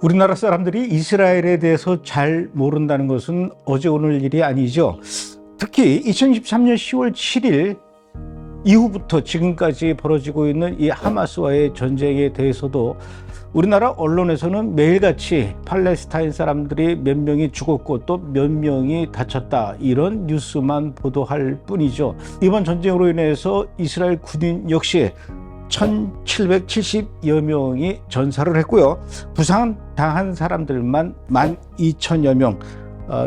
우리나라 사람들이 이스라엘에 대해서 잘 모른다는 것은 어제 오늘 일이 아니죠. 특히 2023년 10월 7일 이후부터 지금까지 벌어지고 있는 이 하마스와의 전쟁에 대해서도 우리나라 언론에서는 매일같이 팔레스타인 사람들이 몇 명이 죽었고 또 몇 명이 다쳤다, 이런 뉴스만 보도할 뿐이죠. 이번 전쟁으로 인해서 이스라엘 군인 역시 1770여 명이 전사를 했고요. 부상당한 사람들만 12,000여 명.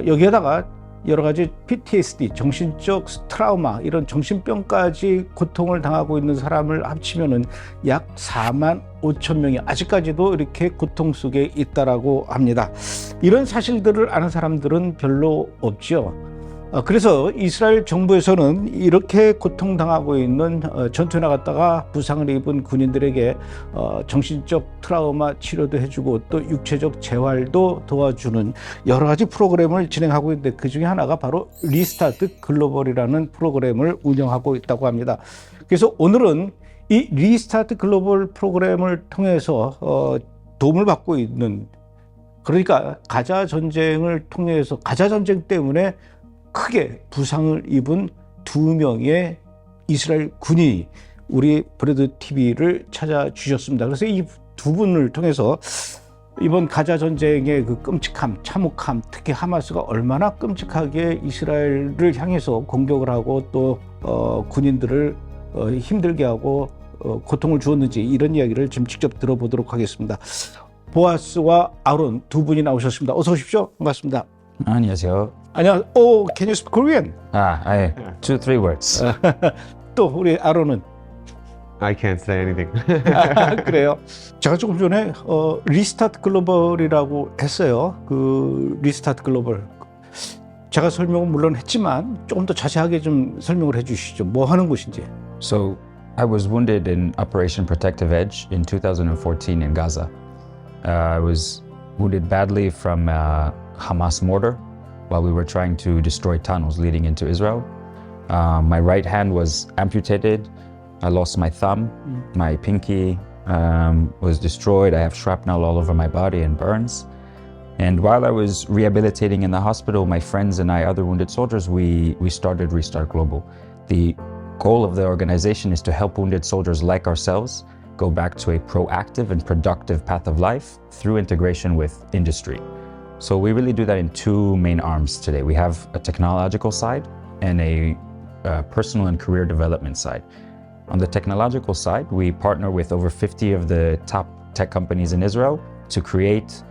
여기에다가 여러 가지 PTSD, 정신적 트라우마, 이런 정신병까지 고통을 당하고 있는 사람을 합치면은 약 45,000명이 아직까지도 이렇게 고통 속에 있다라고 합니다. 이런 사실들을 아는 사람들은 별로 없죠. 그래서 이스라엘 정부에서는 이렇게 고통당하고 있는 전투에 나갔다가 부상을 입은 군인들에게 정신적 트라우마 치료도 해주고 또 육체적 재활도 도와주는 여러 가지 프로그램을 진행하고 있는데, 그 중에 하나가 바로 리스타트 글로벌이라는 프로그램을 운영하고 있다고 합니다. 그래서 오늘은 이 리스타트 글로벌 프로그램을 통해서 도움을 받고 있는, 그러니까 가자 전쟁을 통해서, 가자 전쟁 때문에 크게 부상을 입은 2명의 이스라엘 군인이 우리 브래드TV를 찾아주셨습니다. 그래서 이 두 분을 통해서 이번 가자 전쟁의 그 끔찍함, 참혹함, 특히 하마스가 얼마나 끔찍하게 이스라엘을 향해서 공격을 하고 또 군인들을 힘들게 하고 고통을 주었는지, 이런 이야기를 지금 직접 들어보도록 하겠습니다. 보아스와 아론 두 분이 나오셨습니다. 어서 오십시오. 반갑습니다. 안녕하세요. 안녕. Can you speak Korean? Two, three words. 또 우리 아론은? I can't say anything. 그래요. 제가 조금 전에 리스타트 글로벌이라고 했어요. 그 리스타트 글로벌. 제가 설명은 물론 했지만 조금 더 자세하게 좀 설명을 해주시죠. 뭐 하는 곳인지. So, I was wounded in Operation Protective Edge in 2014 in Gaza. I was wounded badly from Hamas mortar while we were trying to destroy tunnels leading into Israel. My right hand was amputated. I lost my thumb. My pinky was destroyed. I have shrapnel all over my body and burns. And while I was rehabilitating in the hospital, my friends and I, other wounded soldiers, we started Restart Global. The goal of the organization is to help wounded soldiers like ourselves go back to a proactive and productive path of life through integration with industry. So we really do that in two main arms today. We have a technological side and a personal and career development side. On the technological side, we partner with over 50 of the top tech companies in Israel to create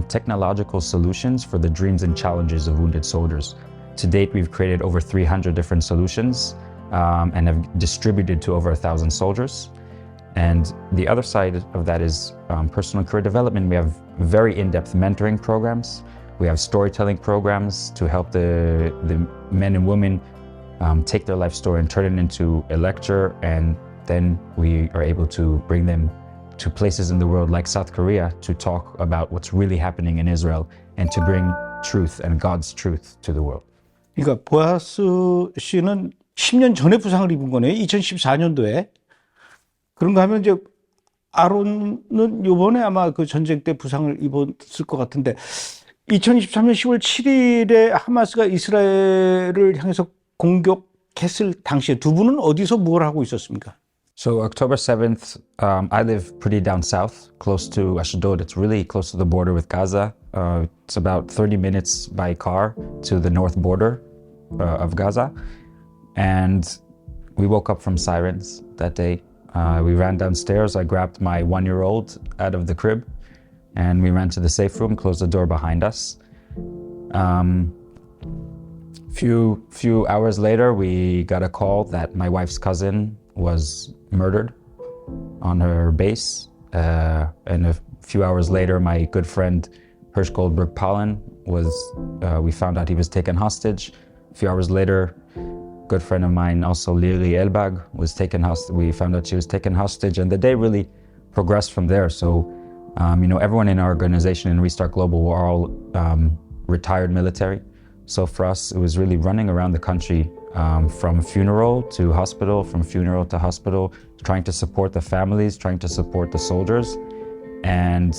technological solutions for the dreams and challenges of wounded soldiers. To date, we've created over 300 different solutions and have distributed to over 1,000 soldiers. And the other side of that is personal career development. We have very in-depth mentoring programs. We have storytelling programs to help the men and women take their life story and turn it into a lecture. And then we are able to bring them to places in the world like South Korea to talk about what's really happening in Israel and to bring truth and God's truth to the world. 그러니까 보아스 씨는 10년 전에 부상을 입은 거네요. 2014년도에. 그런가 하면 이제 아론은 요번에 아마 그 전쟁 때 부상을 입었을 것 같은데, 2023년 10월 7일에 하마스가 이스라엘을 향해서 공격했을 당시에 두 분은 어디서 뭘 하고 있었습니까? So October 7th, I live pretty down south, close to Ashdod. It's really close to the border with Gaza. It's about 30 minutes by car to the north border of Gaza. And we woke up from sirens that day. We ran downstairs. I grabbed my 1-year-old out of the crib and we ran to the safe room, closed the door behind us. Few hours later, we got a call that my wife's cousin was murdered on her base. And a few hours later, my good friend Hirsch Goldberg Pollen we found out he was taken hostage. A few hours later, good friend of mine, also Lili Elbag, was taken hostage. We found out she was taken hostage, and the day really progressed from there. So, everyone in our organization in Restart Global were all retired military. So for us, it was really running around the country from funeral to hospital, from funeral to hospital, trying to support the families, trying to support the soldiers. And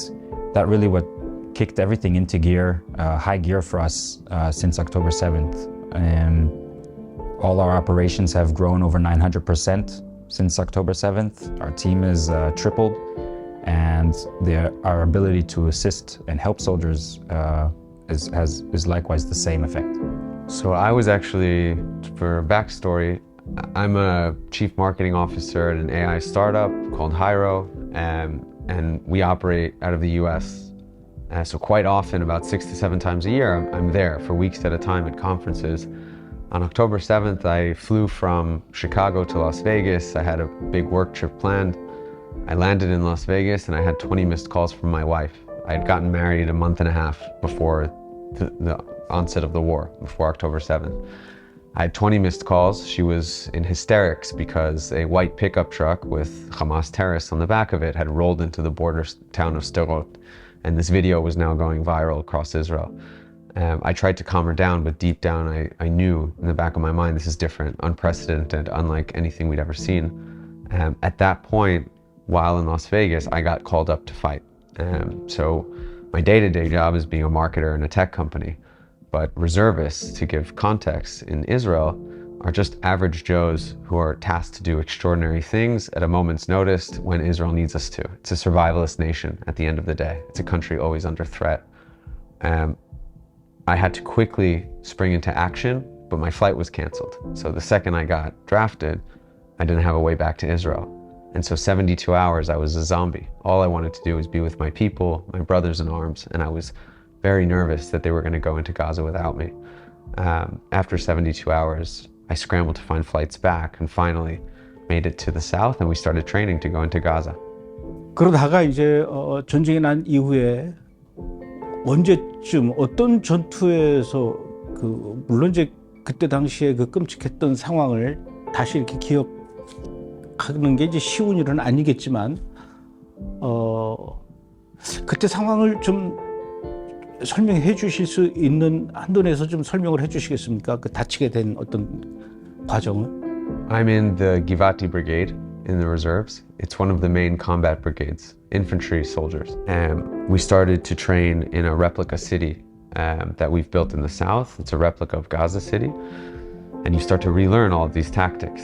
that really what kicked everything into gear, high gear for us since October 7th. And all our operations have grown over 900% since October 7th. Our team is tripled, and our ability to assist and help soldiers is likewise the same effect. So I was actually, for backstory, I'm a chief marketing officer at an AI startup called Hyro, and we operate out of the US. So quite often, about 6 to 7 times a year, I'm there for weeks at a time at conferences. On October 7th, I flew from Chicago to Las Vegas. I had a big work trip planned. I landed in Las Vegas and I had 20 missed calls from my wife. I had gotten married a month and a half before the onset of the war, before October 7th. I had 20 missed calls. She was in hysterics because a white pickup truck with Hamas terrorists on the back of it had rolled into the border town of Sderot, and this video was now going viral across Israel. I tried to calm her down, but deep down I knew in the back of my mind this is different, unprecedented, unlike anything we'd ever seen. At that point, while in Las Vegas, I got called up to fight. So my day-to-day job is being a marketer in a tech company. But reservists, to give context, in Israel are just average Joes who are tasked to do extraordinary things at a moment's notice when Israel needs us to. It's a survivalist nation at the end of the day. It's a country always under threat. I had to quickly spring into action, but my flight was canceled. So the second I got drafted, I didn't have a way back to Israel. And so 72 hours, I was a zombie. All I wanted to do was be with my people, my brothers in arms, and I was very nervous that they were going to go into Gaza without me. After 72 hours, I scrambled to find flights back and finally made it to the south, and we started training to go into Gaza. 그러다가 이제 전쟁이 난 이후에 언제쯤 어떤 전투에서 물론 이제 그때 당시에 그 끔찍했던 상황을 다시 이렇게 기억하는 게 이제 쉬운 일은 아니겠지만 그때 상황을 좀 설명해 주실 수 있는 한도에서 좀 설명을 해 주시겠습니까? 그 다치게 된 어떤 과정은? I'm in the Givati Brigade in the reserves. It's one of the main combat brigades, infantry soldiers. We started to train in a replica city that we've built in the south. It's a replica of Gaza City. And you start to relearn all of these tactics.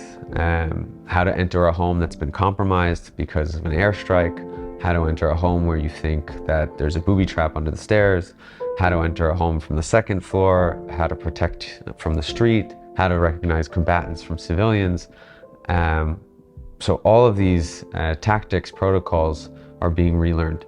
How to enter a home that's been compromised because of an airstrike, how to enter a home where you think that there's a booby trap under the stairs, how to enter a home from the second floor, how to protect from the street, how to recognize combatants from civilians. So all of these tactics, protocols are being relearned.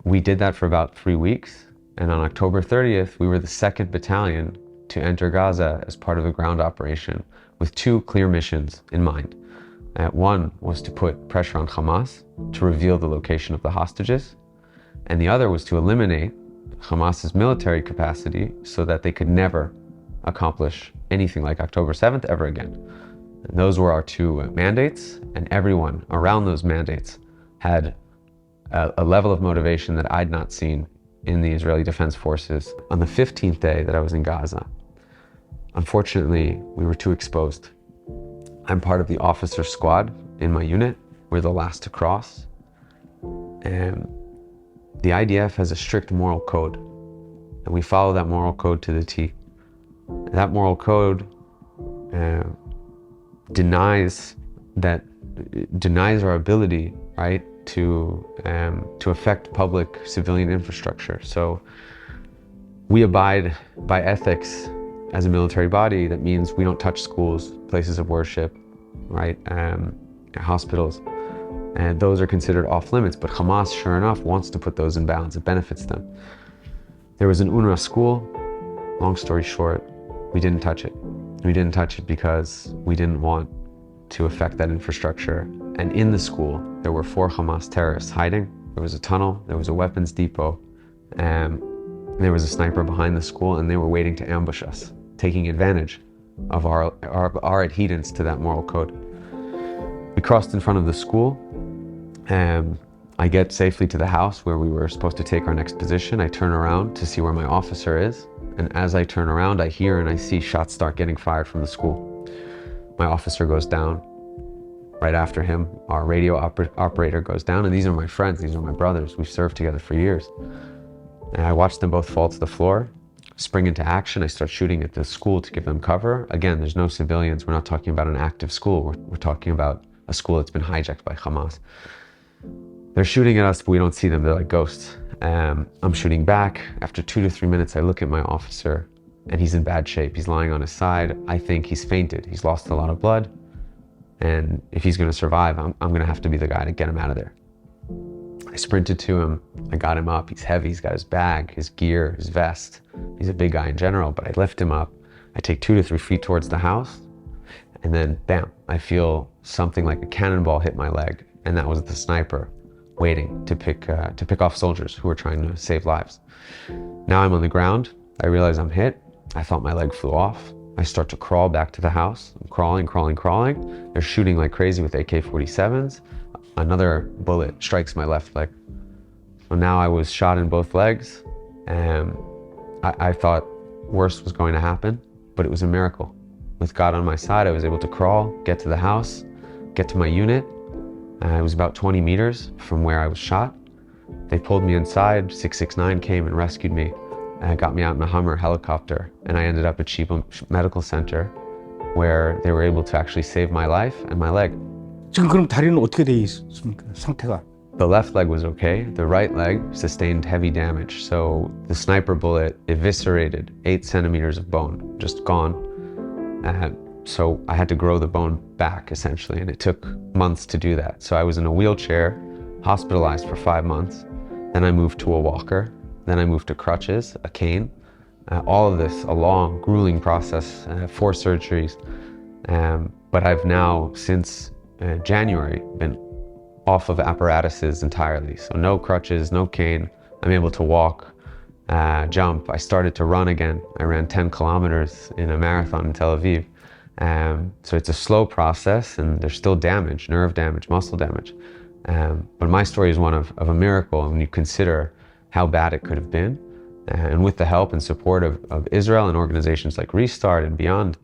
We did that for about 3 weeks. And on October 30th, we were the 2nd battalion to enter Gaza as part of a ground operation with 2 clear missions in mind. One was to put pressure on Hamas to reveal the location of the hostages, and the other was to eliminate Hamas's military capacity so that they could never accomplish anything like October 7th ever again. And those were our 2 mandates, and everyone around those mandates had a level of motivation that I'd not seen in the Israeli Defense Forces. On the 15th day that I was in Gaza, unfortunately, we were too exposed. I'm part of the officer squad in my unit. We're the last to cross. And the IDF has a strict moral code, and we follow that moral code to the T. That moral code denies our ability, right, to affect public civilian infrastructure. So we abide by ethics as a military body. That means we don't touch schools, places of worship, right, hospitals, and those are considered off limits. But Hamas, sure enough, wants to put those in balance. It benefits them. There was an UNRWA school. Long story short, we didn't touch it. We didn't touch it because we didn't want to affect that infrastructure. And in the school, there were 4 Hamas terrorists hiding. There was a tunnel, there was a weapons depot, and there was a sniper behind the school, and they were waiting to ambush us, taking advantage of our adherence to that moral code. We crossed in front of the school, and I get safely to the house where we were supposed to take our next position. I turn around to see where my officer is, and as I turn around, I hear and I see shots start getting fired from the school. My officer goes down. Right after him, our radio operator goes down, and these are my friends, these are my brothers. We've served together for years. And I watched them both fall to the floor, spring into action. I start shooting at the school to give them cover. Again, there's no civilians. We're not talking about an active school. We're talking about a school that's been hijacked by Hamas. They're shooting at us, but we don't see them. They're like ghosts. I'm shooting back. After 2 to 3 minutes, I look at my officer, and he's in bad shape. He's lying on his side. I think he's fainted. He's lost a lot of blood. And if he's gonna survive, I'm gonna have to be the guy to get him out of there. I sprinted to him. I got him up. He's heavy. He's got his bag, his gear, his vest. He's a big guy in general, but I lift him up. I take 2 to 3 feet towards the house, and then bam, I feel something like a cannonball hit my leg, and that was the sniper waiting to pick off soldiers who were trying to save lives. Now I'm on the ground. I realize I'm hit. I thought my leg flew off. I start to crawl back to the house. I'm crawling. They're shooting like crazy with AK-47s. Another bullet strikes my left leg. So now I was shot in both legs, and I thought worse was going to happen, but it was a miracle. With God on my side, I was able to crawl, get to the house, get to my unit. It was about 20 meters from where I was shot. They pulled me inside. 669 came and rescued me, got me out in a Hummer helicopter, and I ended up at Sheba Medical Center, where they were able to actually save my life and my leg. 지금 그럼 다리는 어떻게 돼 있습니까? 상태가? The left leg was okay. The right leg sustained heavy damage. So the sniper bullet eviscerated 8 centimeters of bone, just gone. So I had to grow the bone back essentially, and it took months to do that. So I was in a wheelchair, hospitalized for 5 months. Then I moved to a walker. Then I moved to crutches, a cane. All of this, a long, grueling process, 4 surgeries. But I've now, since January, been off of apparatuses entirely. So no crutches, no cane. I'm able to walk, jump. I started to run again. I ran 10 kilometers in a marathon in Tel Aviv. So it's a slow process, and there's still damage, nerve damage, muscle damage. But my story is one of a miracle, and when you consider how bad it could have been. And with the help and support of Israel and organizations like Restart and beyond,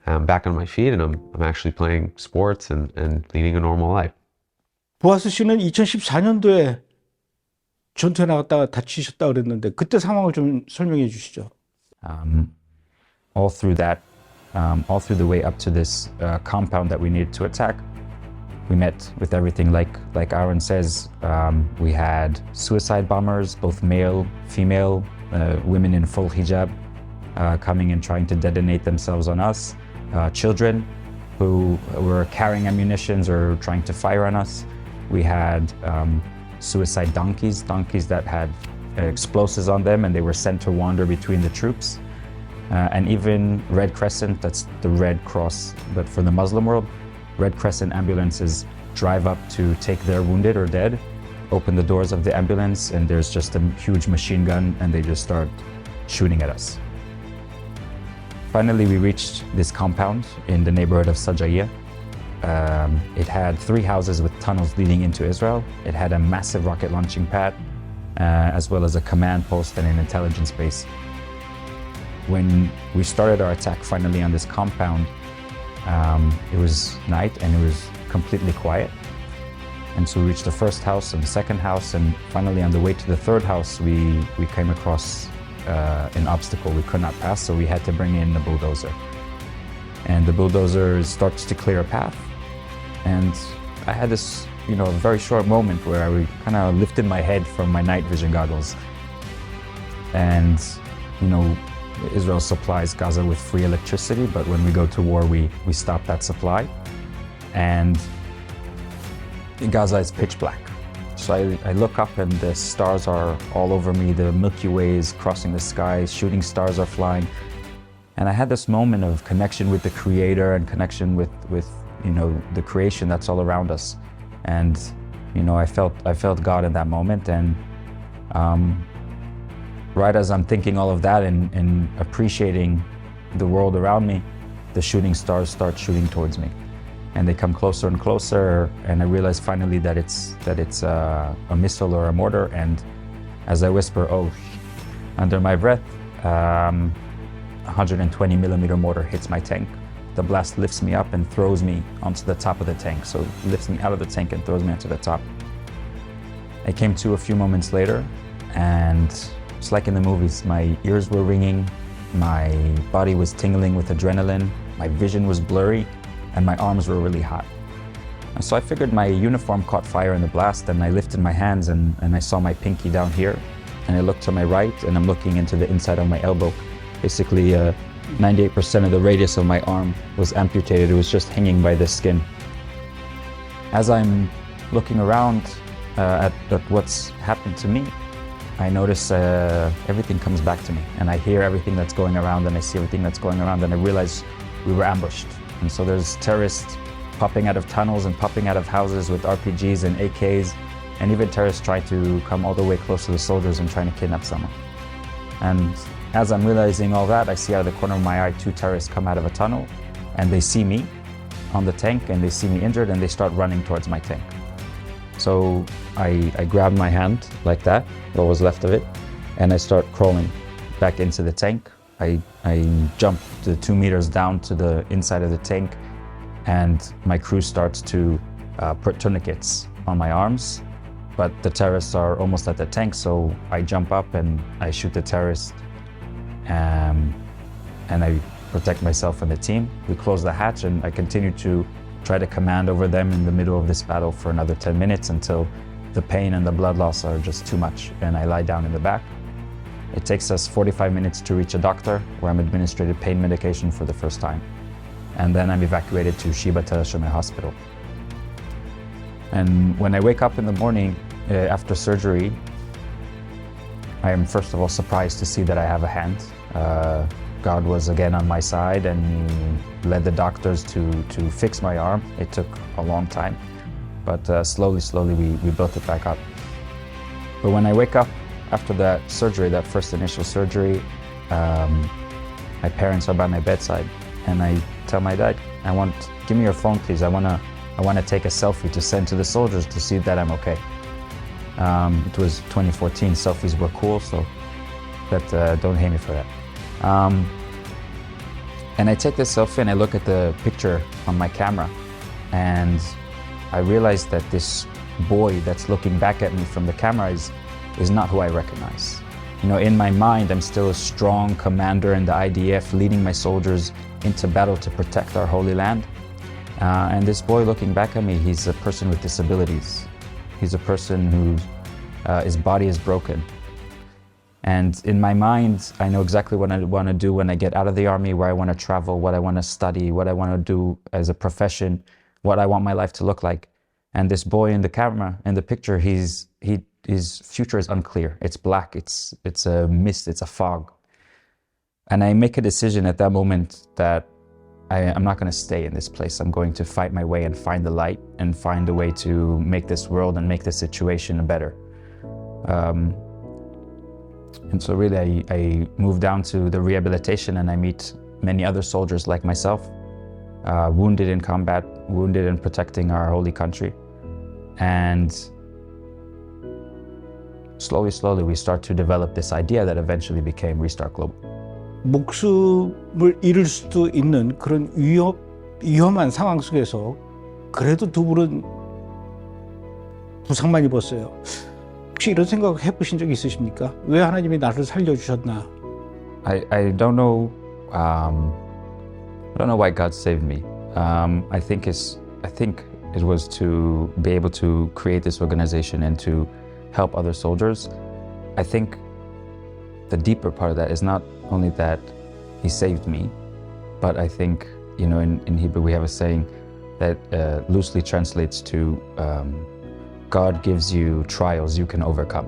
I'm back on my feet, and I'm actually playing sports and leading a normal life. 보아스 씨는 2014년도에 전투에 나갔다가 다치셨다고 그랬는데 그때 상황을 좀 설명해 주시죠. All through the way up to this compound that we needed to attack, we met with everything like Aaron says. We had suicide bombers, both male, female, women in full hijab, coming and trying to detonate themselves on us. Children who were carrying ammunitions or trying to fire on us. We had suicide donkeys that had explosives on them, and they were sent to wander between the troops. And even Red Crescent, that's the Red Cross, but for the Muslim world, Red Crescent ambulances drive up to take their wounded or dead, open the doors of the ambulance, and there's just a huge machine gun, and they just start shooting at us. Finally, we reached this compound in the neighborhood of Sajaiya. It had 3 houses with tunnels leading into Israel. It had a massive rocket launching pad, as well as a command post and an intelligence base. When we started our attack finally on this compound, it was night and it was completely quiet. And so we reached the first house and the second house, and finally on the way to the third house, we came across an obstacle we could not pass, so we had to bring in the bulldozer. And the bulldozer starts to clear a path. And I had this, very short moment where I kind of lifted my head from my night vision goggles. And, Israel supplies Gaza with free electricity, but when we go to war, we stop that supply. And Gaza is pitch black. So I look up and the stars are all over me. The Milky Way is crossing the sky, shooting stars are flying. And I had this moment of connection with the Creator and connection with the creation that's all around us. And I felt God in that moment. And right as I'm thinking all of that and appreciating the world around me, the shooting stars start shooting towards me. And they come closer and closer, and I realize finally that it's a missile or a mortar. And as I whisper, "Oh," under my breath, 120 millimeter mortar hits my tank. the blast lifts me up and throws me onto the top of the tank. So it lifts me out of the tank and throws me onto the top. I came to a few moments later, and it's like in the movies. My ears were ringing, my body was tingling with adrenaline, my vision was blurry, and my arms were really hot. And so I figured my uniform caught fire in the blast, and I lifted my hands and I saw my pinky down here, and I looked to my right, and I'm looking into the inside of my elbow. Basically, 98% of the radius of my arm was amputated. It was just hanging by the skin. As I'm looking around at what's happened to me, I notice everything comes back to me, and I hear everything that's going around, and I see everything that's going around, and I realize we were ambushed. And so there's terrorists popping out of tunnels and popping out of houses with RPGs and AKs, and even terrorists trying to come all the way close to the soldiers and trying to kidnap someone. And as I'm realizing all that, I see out of the corner of my eye 2 terrorists come out of a tunnel, and they see me on the tank, and they see me injured, and they start running towards my tank. So I grab my hand like that, what was left of it, and I start crawling back into the tank. I jump the 2 meters down to the inside of the tank, and my crew starts to put tourniquets on my arms, but the terrorists are almost at the tank, so I jump up and I shoot the terrorist, and I protect myself and the team. We close the hatch, and I continue to try to command over them in the middle of this battle for another 10 minutes until the pain and the blood loss are just too much, and I lie down in the back. It takes us 45 minutes to reach a doctor, where I'm administered pain medication for the first time. And then I'm evacuated to Shiba Terashime Hospital. And when I wake up in the morning after surgery, I am first of all surprised to see that I have a hand. God was again on my side, and he led the doctors to fix my arm. It took a long time, but slowly we built it back up. But when I wake up after that surgery, that first initial surgery, my parents are by my bedside, and I tell my dad, give me your phone, please. I wanna take a selfie to send to the soldiers to see that I'm okay. It was 2014, selfies were cool, so don't hate me for that. And I take this selfie and I look at the picture on my camera, and I realize that this boy that's looking back at me from the camera is not who I recognize. You know, in my mind, I'm still a strong commander in the IDF, leading my soldiers into battle to protect our Holy Land. And this boy looking back at me, he's a person with disabilities. He's a person his body is broken. And in my mind, I know exactly what I want to do when I get out of the army, where I want to travel, what I want to study, what I want to do as a profession, what I want my life to look like. And this boy in the camera, in the picture, his future is unclear. It's black, it's a mist, it's a fog. And I make a decision at that moment that I'm not going to stay in this place. I'm going to fight my way and find the light and find a way to make this world and make this situation better. And so really I move down to the rehabilitation, and I meet many other soldiers like myself, wounded in combat, wounded in protecting our holy country. And slowly we start to develop this idea that eventually became Restart Global. 목숨을 잃을 수도 있는 그런 위험한 상황 속에서 그래도 두 분은 부상만 입었어요. 혹시 이런 생각 해보신 적 있으십니까? 왜 하나님이 나를 살려주셨나? I don't know. I don't know why God saved me. I think it was to be able to create this organization and to help other soldiers. I think the deeper part of that is not only that He saved me, but I think, you know, in Hebrew we have a saying that loosely translates to God gives you trials you can overcome,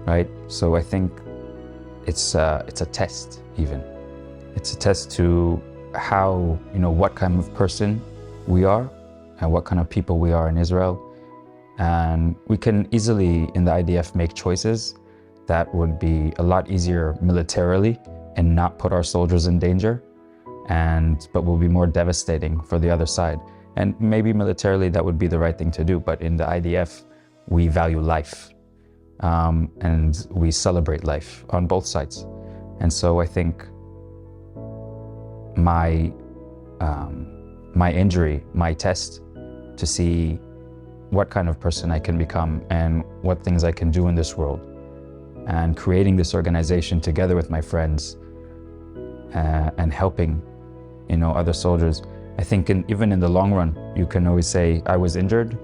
right? So I think it's a test even. It's a test to how, you know, what kind of person we are and what kind of people we are in Israel. And we can easily, in the IDF, make choices that would be a lot easier militarily and not put our soldiers in danger, but will be more devastating for the other side. And maybe militarily that would be the right thing to do, but in the IDF, we value life, and we celebrate life on both sides. And so I think my my injury, my test, to see what kind of person I can become and what things I can do in this world. And creating this organization together with my friends and helping, other soldiers. I think even in the long run, you can always say, I was injured,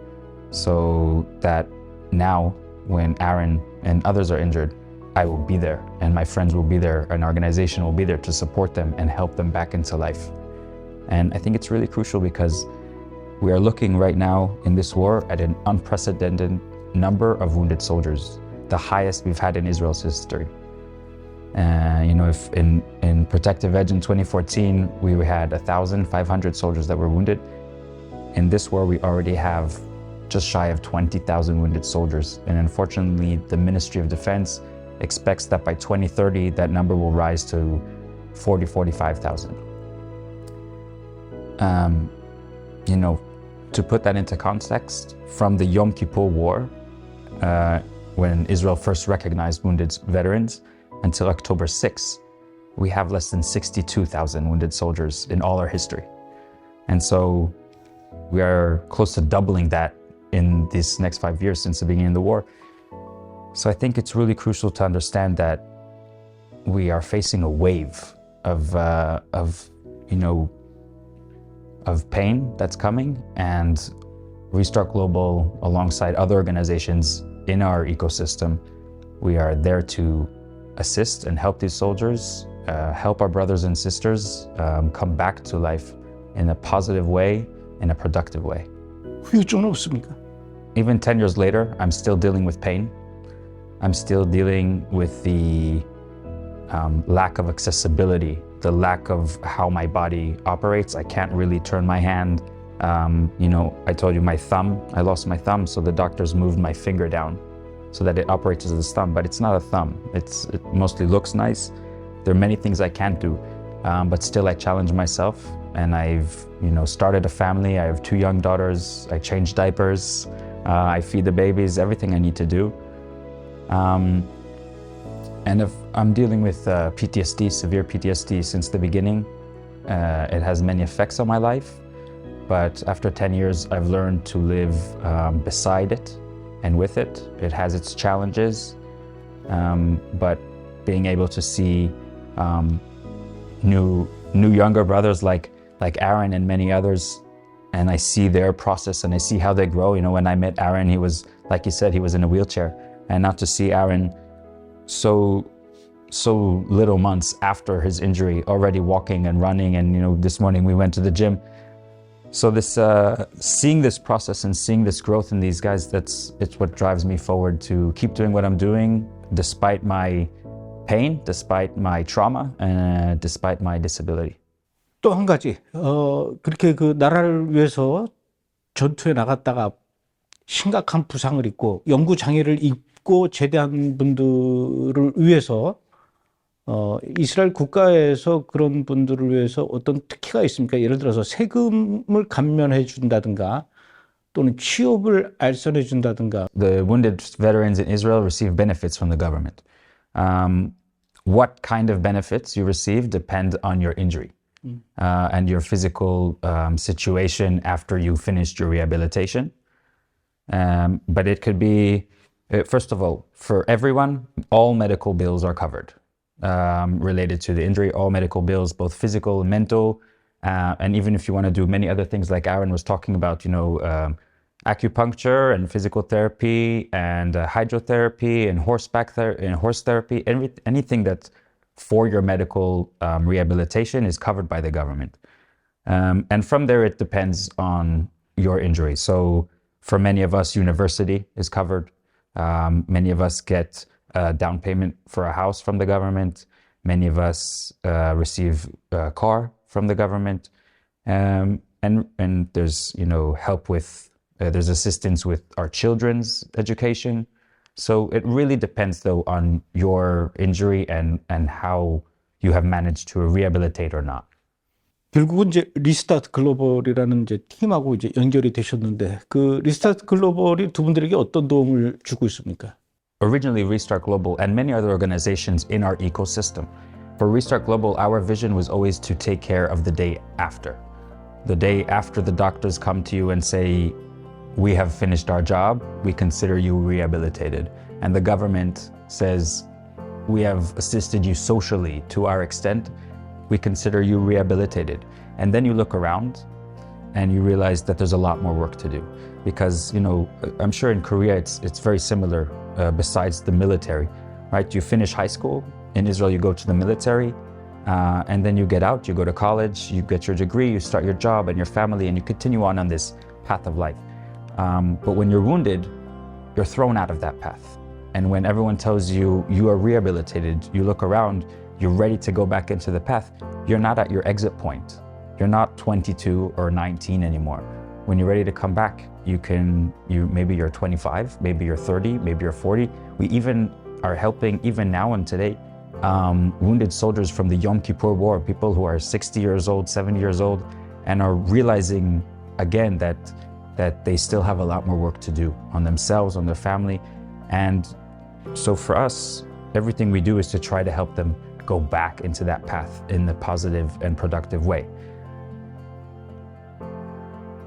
so that now when Aaron and others are injured, I will be there and my friends will be there, an organization will be there to support them and help them back into life. And I think it's really crucial because we are looking right now in this war at an unprecedented number of wounded soldiers, the highest we've had in Israel's history. If in Protective Edge in 2014, we had 1,500 soldiers that were wounded. In this war, we already have just shy of 20,000 wounded soldiers. And unfortunately, the Ministry of Defense expects that by 2030, that number will rise to 45,000. To put that into context, from the Yom Kippur War, when Israel first recognized wounded veterans, until October 6, we have less than 62,000 wounded soldiers in all our history. And so we are close to doubling that in these next 5 years since the beginning of the war. So I think it's really crucial to understand that we are facing a wave of pain that's coming, and Restart Global, alongside other organizations in our ecosystem, we are there to assist and help these soldiers, help our brothers and sisters come back to life in a positive way, in a productive way. 후유증은 없습니까? Even 10 years later, I'm still dealing with pain. I'm still dealing with the lack of accessibility, the lack of how my body operates. I can't really turn my hand. I told you my thumb, I lost my thumb, so the doctors moved my finger down so that it operates as a thumb, but it's not a thumb. It mostly looks nice. There are many things I can't do, but still I challenge myself, and I've started a family. I have 2 young daughters. I change diapers. I feed the babies, everything I need to do. And if I'm dealing with PTSD, severe PTSD since the beginning. It has many effects on my life, but after 10 years, I've learned to live beside it and with it. It has its challenges, but being able to see new younger brothers like Aaron and many others, and I see their process and I see how they grow. When I met Aaron, he was, like you said, he was in a wheelchair, and now to see Aaron so little months after his injury, already walking and running, and this morning we went to the gym. So this seeing this process and seeing this growth in these guys, it's what drives me forward to keep doing what I'm doing, despite my pain, despite my trauma, and despite my disability. 또 한 가지, 그렇게 그 나라를 위해서 전투에 나갔다가 심각한 부상을 입고 영구 장애를 입고 제대한 분들을 위해서 이스라엘 국가에서 그런 분들을 위해서 어떤 특혜가 있습니까? 예를 들어서 세금을 감면해 준다든가 또는 취업을 알선해 준다든가. The wounded veterans in Israel receive benefits from the government. What kind of benefits you receive depend on your injury and your physical situation after you finished your rehabilitation. But it could be, first of all, for everyone, all medical bills are covered. Related to the injury, all medical bills, both physical and mental, and even if you want to do many other things like Aaron was talking about, acupuncture and physical therapy and hydrotherapy and horse therapy, anything that for your medical rehabilitation is covered by the government. And from there, it depends on your injury. So for many of us, university is covered. Many of us get a down payment for a house from the government. Many of us receive a car from the government. And there's, help with, there's assistance with our children's education. So it really depends, though, on your injury and how you have managed to rehabilitate or not. 결국은 이제 리스타트 글로벌이라는 이제 팀하고 이제 연결이 되셨는데 그 리스타트 글로벌이 두 분들에게 어떤 도움을 주고 있습니까? Originally, Restart Global and many other organizations in our ecosystem. For Restart Global, our vision was always to take care of the day after. The day after the doctors come to you and say, we have finished our job, we consider you rehabilitated. And the government says, we have assisted you socially to our extent, we consider you rehabilitated. And then you look around and you realize that there's a lot more work to do. Because, you know, I'm sure in Korea it's very similar besides the military, right? You finish high school, in Israel you go to the military, and then you get out, you go to college, you get your degree, you start your job and your family, and you continue on this path of life. But when you're wounded, you're thrown out of that path. And when everyone tells you you are rehabilitated, you look around, you're ready to go back into the path, you're not at your exit point. You're not 22 or 19 anymore. When you're ready to come back, maybe you're 25, maybe you're 30, maybe you're 40. We even are helping, even now and today, wounded soldiers from the Yom Kippur War, people who are 60 years old, 70 years old, and are realizing again that they still have a lot more work to do on themselves, on their family. And so for us, everything we do is to try to help them go back into that path in a positive and productive way.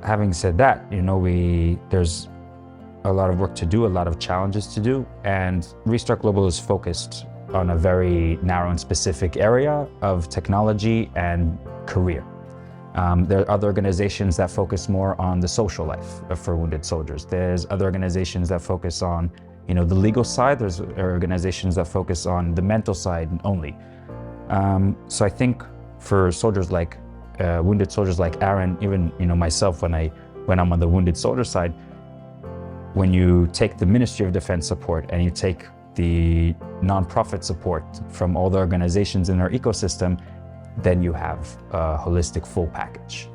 Having said that, you know, there's a lot of work to do, a lot of challenges to do, and Restart Global is focused on a very narrow and specific area of technology and career. There are other organizations that focus more on the social life for wounded soldiers. There's other organizations that focus on, you know, the legal side. There's organizations that focus on the mental side only. So I think for soldiers like wounded soldiers like Aaron, even, you know, myself, when I'm on the wounded soldier side, when you take the Ministry of Defense support and you take the nonprofit support from all the organizations in our ecosystem, then you have a holistic full package.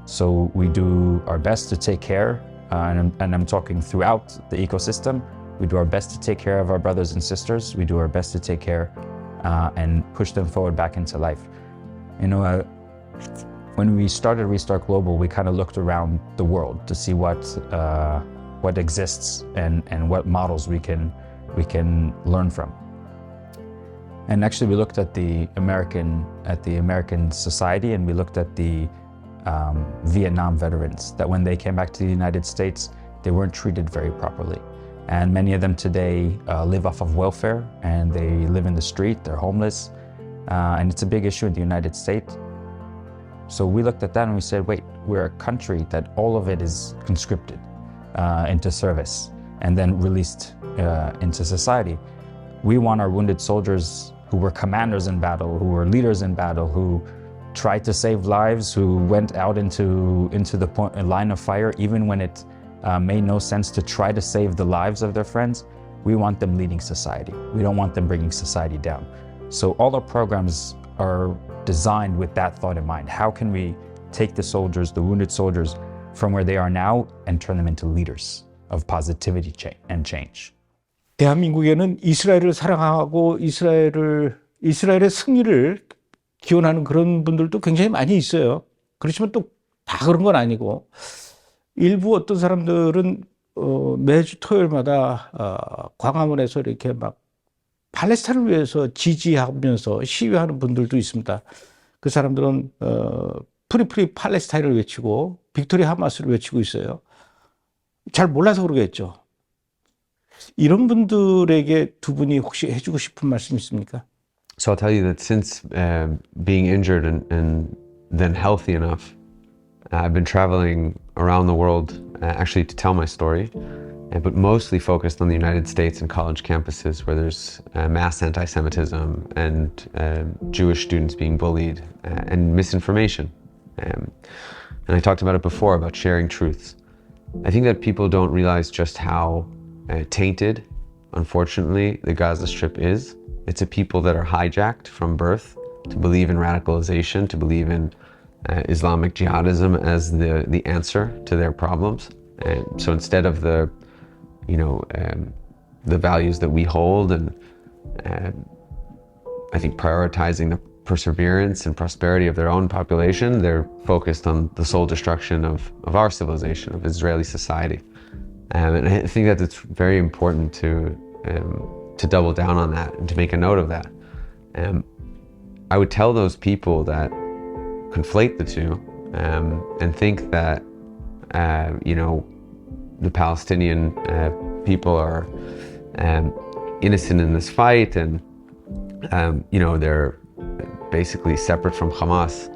So we do our best to take care, and I'm talking throughout the ecosystem, we do our best to take care of our brothers and sisters. We do our best to take care and push them forward back into life. You know, when we started Restart Global, we kind of looked around the world to see what exists and what models we can learn from. And actually, we looked at the American society, and we looked at the Vietnam veterans. That when they came back to the United States, they weren't treated very properly, and many of them today live off of welfare, and they live in the street. They're homeless, and it's a big issue in the United States. So we looked at that and we said, wait, we're a country that all of it is conscripted into service and then released into society. We want our wounded soldiers who were commanders in battle, who were leaders in battle, who tried to save lives, who went out into the line of fire, even when it made no sense to try to save the lives of their friends. We want them leading society. We don't want them bringing society down. So all our programs are designed with that thought in mind. How can we take the soldiers, the wounded soldiers, from where they are now and turn them into leaders of positivity and change? 대한민국에는 이스라엘을 사랑하고 이스라엘의 승리를 기원하는 그런 분들도 굉장히 많이 있어요. 그렇지만 또 다 그런 건 아니고, 일부 어떤 사람들은 매주 토요일마다 광화문에서 이렇게 막 팔레스타인을 위해서 지지하면서 시위하는 분들도 있습니다. 그 사람들은 프리 팔레스타인을 외치고 빅토리 하마스를 외치고 있어요. 잘 몰라서 그러겠죠. 이런 분들에게 두 분이 혹시 해주고 싶은 말씀 있습니까? So I'll tell you that since being injured and then healthy enough, I've been traveling around the world actually to tell my story, but mostly focused on the United States and college campuses where there's mass anti-Semitism and Jewish students being bullied and misinformation. And I talked about it before, about sharing truths. I think that people don't realize just how tainted, unfortunately, the Gaza Strip is. It's a people that are hijacked from birth to believe in radicalization, to believe in Islamic jihadism as the answer to their problems. And so instead of the values that we hold and I think prioritizing the perseverance and prosperity of their own population, they're focused on the soul destruction of our civilization, of Israeli society. And I think that it's very important to double down on that and to make a note of that. I would tell those people that conflate the two and think that, the Palestinian people are innocent in this fight, and they're basically separate from Hamas,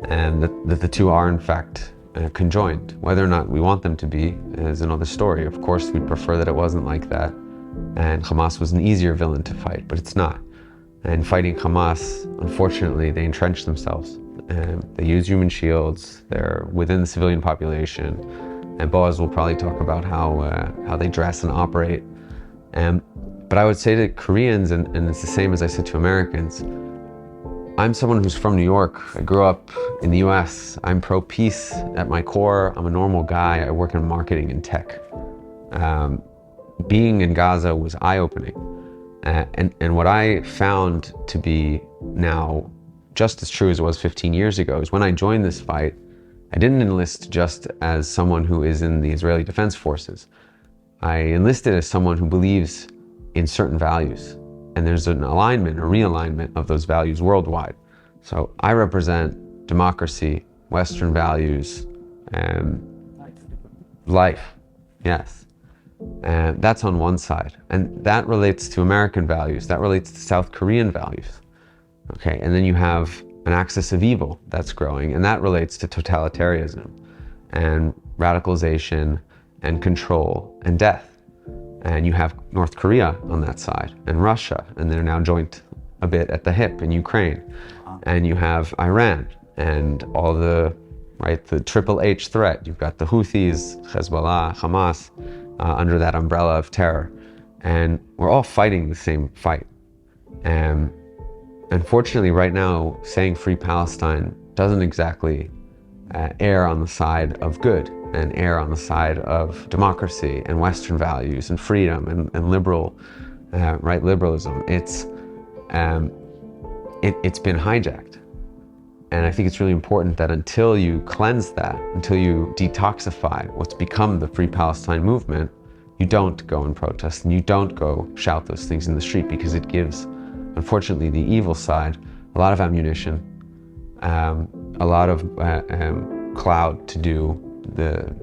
and that the two are in fact conjoined. Whether or not we want them to be is another story. Of course, we'd prefer that it wasn't like that, and Hamas was an easier villain to fight, but it's not. And fighting Hamas, unfortunately, they entrench themselves. They use human shields. They're within the civilian population, and Boaz will probably talk about how they dress and operate. But I would say to Koreans, and it's the same as I said to Americans, I'm someone who's from New York. I grew up in the US. I'm pro-peace at my core. I'm a normal guy. I work in marketing and tech. Being in Gaza was eye-opening. And what I found to be now just as true as it was 15 years ago is when I joined this fight, I didn't enlist just as someone who is in the Israeli Defense Forces. I enlisted as someone who believes in certain values. And there's an alignment, a realignment of those values worldwide. So I represent democracy, Western values, and life, yes. And that's on one side. And that relates to American values, that relates to South Korean values. Okay, and then you have an axis of evil that's growing, and that relates to totalitarianism and radicalization and control and death. And you have North Korea on that side, and Russia, and they're now joint a bit at the hip in Ukraine. And you have Iran and all the Triple H threat. You've got the Houthis, Hezbollah, Hamas, under that umbrella of terror. And we're all fighting the same fight. And unfortunately, right now, saying Free Palestine doesn't exactly err on the side of good and err on the side of democracy and Western values and freedom and liberal, liberalism. It's been hijacked. And I think it's really important that until you cleanse that, until you detoxify what's become the Free Palestine movement, you don't go and protest and you don't go shout those things in the street, because it gives, unfortunately, the evil side a lot of ammunition, a lot of clout to do the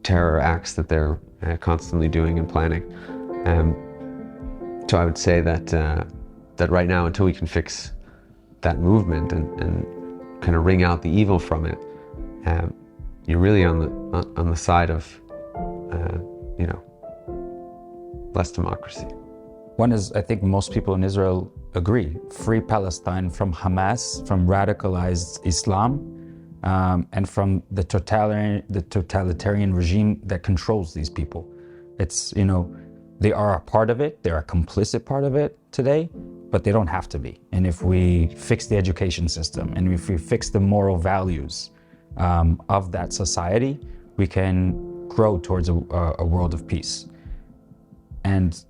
terror acts that they're constantly doing and planning. So I would say that right now, until we can fix that movement and kind of wring out the evil from it, you're really on the side of less democracy. One is, I think most people in Israel agree, free Palestine from Hamas, from radicalized Islam, and from the totalitarian regime that controls these people. It's, they are a part of it, they're a complicit part of it today, but they don't have to be. And if we fix the education system, and if we fix the moral values of that society, we can grow towards a world of peace. And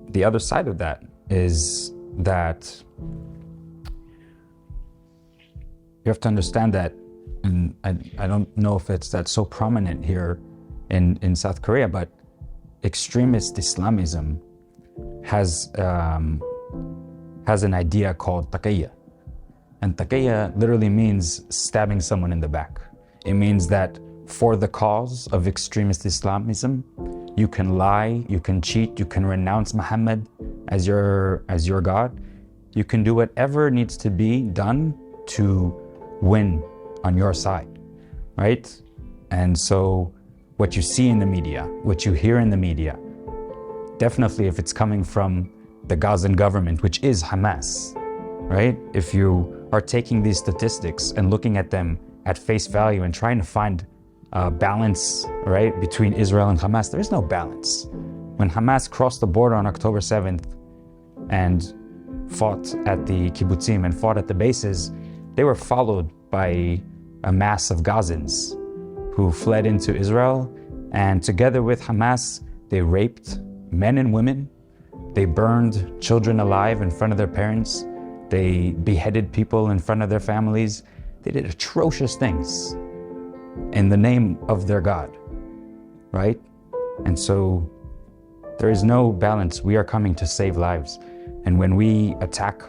the other side of that is that you have to understand that, and I don't know if it's that so prominent here in South Korea, but extremist Islamism has an idea called taqiyya. And taqiyya literally means stabbing someone in the back. It means that for the cause of extremist Islamism, you can lie, you can cheat, you can renounce Muhammad as your God. You can do whatever needs to be done to win on your side, right? And so what you see in the media, what you hear in the media, definitely if it's coming from the Gazan government, which is Hamas, right? If you are taking these statistics and looking at them at face value and trying to find balance, right, between Israel and Hamas, there is no balance. When Hamas crossed the border on October 7th and fought at the kibbutzim and fought at the bases, they were followed by a mass of Gazans who fled into Israel, and together with Hamas, they raped men and women, they burned children alive in front of their parents, they beheaded people in front of their families, they did atrocious things in the name of their God, right? And so there is no balance. We are coming to save lives. And when we attack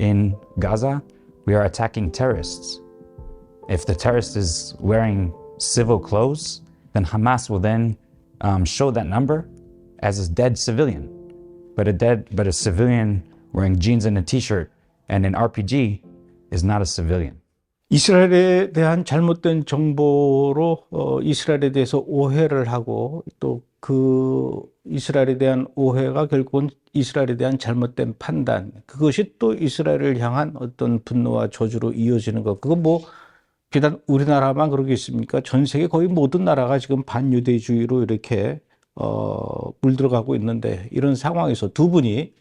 in Gaza, we are attacking terrorists. If the terrorist is wearing civil clothes, then Hamas will then show that number as a dead civilian. But a civilian wearing jeans and a t-shirt and an RPG is not a civilian. 이스라엘에 대한 잘못된 정보로 이스라엘에 대해서 오해를 하고 또 그 이스라엘에 대한 오해가 결국은 이스라엘에 대한 잘못된 판단, 그것이 또 이스라엘을 향한 어떤 분노와 저주로 이어지는 것. 그거 뭐 비단 우리나라만 그러겠습니까? 전 세계 거의 모든 나라가 지금 반유대주의로 이렇게 물들어가고 있는데, 이런 상황에서 두 분이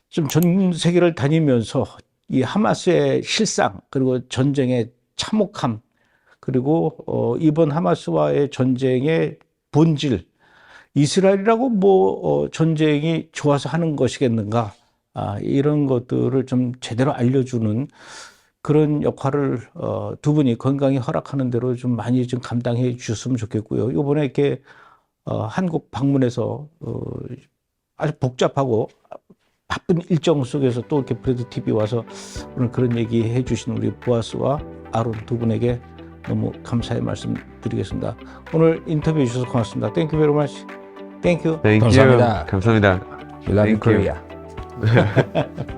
좀 전 세계를 다니면서 이 하마스의 실상, 그리고 전쟁의 참혹함, 그리고 이번 하마스와의 전쟁의 본질, 이스라엘이라고 뭐 전쟁이 좋아서 하는 것이겠는가, 이런 것들을 좀 제대로 알려주는 그런 역할을 두 분이 건강히 허락하는 대로 좀 많이 좀 감당해 주셨으면 좋겠고요. 이번에 이렇게 한국 방문해서 아주 복잡하고 바쁜 일정 속에서 또 이렇게 브래드TV 와서 오늘 그런 얘기 해주신 우리 보아스와 아론 두 분에게 너무 감사의 말씀 드리겠습니다. 오늘 인터뷰해 주셔서 고맙습니다. Thank you very much. Thank you. Thank 감사합니다. you. 감사합니다. We love you, Thank you. Korea.